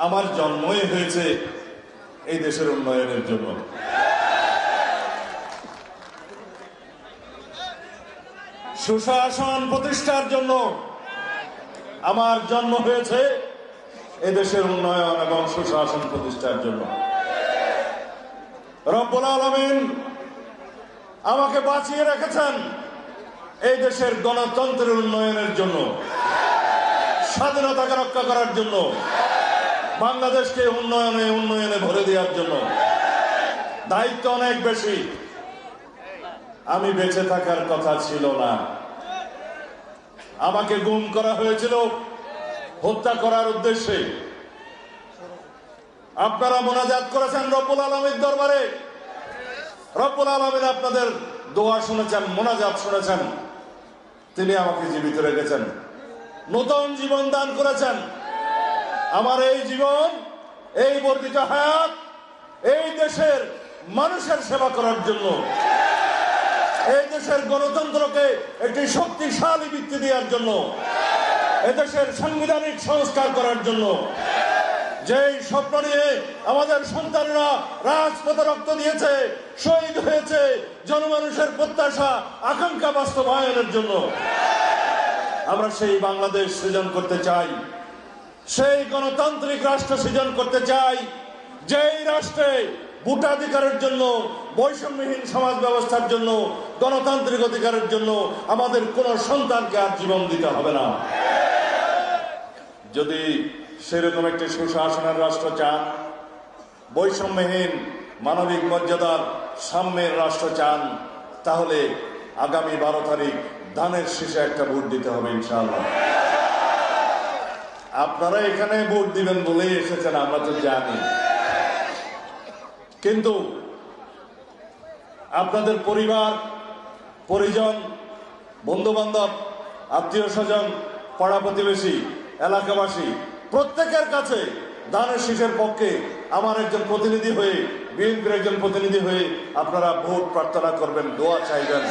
আমার জন্মই হয়েছে এই দেশের উন্নয়নের জন্য। সুশাসন প্রতিষ্ঠার জন্য আমার জন্ম হয়েছে এই দেশের উন্নয়ন এবং সুশাসন প্রতিষ্ঠার জন্য। রব্বুল আলামিন আমাকে বাঁচিয়ে রেখেছেন এই দেশের গণতন্ত্রের উন্নয়নের জন্য, স্বাধীনতাকে রক্ষা করার জন্য, বাংলাদেশকে উন্নয়নে ভরে দেওয়ার জন্য। দায়িত্ব অনেক বেশি। আমি বেঁচে থাকার কথা ছিল না, আমাকে গুম করা হয়েছিল হত্যা করার উদ্দেশ্যে। আপনারা মোনাজাত করেছেন রব্বুল আলামিনের দরবারে, রব্বুল আলামিন আপনাদের দোয়া শুনেছেন, মোনাজাত শুনেছেন। তিনি আমাকে জীবিত রেখেছেন, নতুন জীবন দান করেছেন। আমার এই জীবন, এই বর্ধিত হায়াত এই দেশের মানুষের সেবা করার জন্য, এই দেশের গণতন্ত্রকে একটি শক্তিশালী ভিত্তি দেওয়ার জন্য, এদেশের সাংবিধানিক সংস্কার করার জন্য। যেই স্বপ্ন নিয়ে আমাদের সন্তানরা রাজপথে রক্ত দিয়েছে, শহীদ হয়েছে, জনমানুষের প্রত্যাশা আকাঙ্ক্ষা বাস্তবায়নের জন্য। আমরা সেই বাংলাদেশ সৃজন করতে চাই, সেই গণতান্ত্রিক রাষ্ট্র সৃজন করতে চাই, যেই রাষ্ট্রে ভোটাধিকারের জন্য, বৈষম্যহীন সমাজ ব্যবস্থার জন্য, গণতান্ত্রিক অধিকারের জন্য আমাদের কোন সন্তানকে আর জীবন দিতে হবে না। যদি সেরকম একটি সুশাসনের রাষ্ট্র চান, বৈষম্যহীন মানবিক মর্যাদার সাম্যের রাষ্ট্র চান, তাহলে আগামী 12 তারিখ ধানের শীষে একটা ভোট দিতে হবে ইনশাআল্লাহ। আপনারা এখানে ভোট দিবেন বলেই এসেছেন, আমরা তো জানি। কিন্তু আপনাদের পরিবার পরিজন, বন্ধু বান্ধব, আত্মীয় স্বজন, পাড়া প্রতিবেশী, এলাকাবাসী প্রত্যেকের কাছে ধানের শীষের পক্ষে আমার একজন প্রতিনিধি হয়ে, বিএনপির একজন প্রতিনিধি হয়ে আপনারা ভোট প্রার্থনা করবেন, দোয়া চাইবেন।